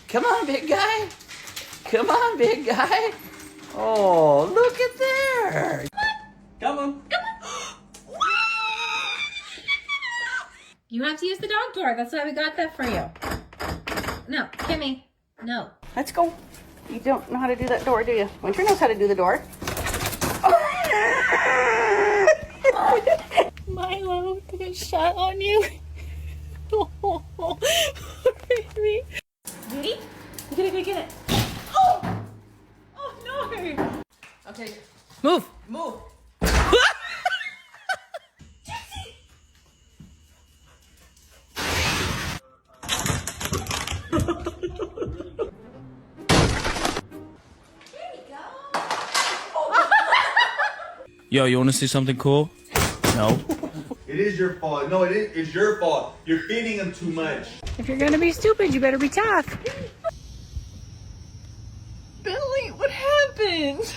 Come on, big guy. Come on, big guy. Oh, look at there. Come on. You have to use the dog door. That's why we got that for you. No, Kimmy. No. Let's go. You don't know how to do that door, do you? Winter knows how to do the door. Milo, I got shot on you. Oh, baby. Ready? Get it, get it. Oh! Oh, no. Okay. Move. Move. Yo, you want to see something cool? No. It is your fault. No, it's your fault. You're feeding him too much. If you're gonna be stupid, you better be tough. Billy, what happened?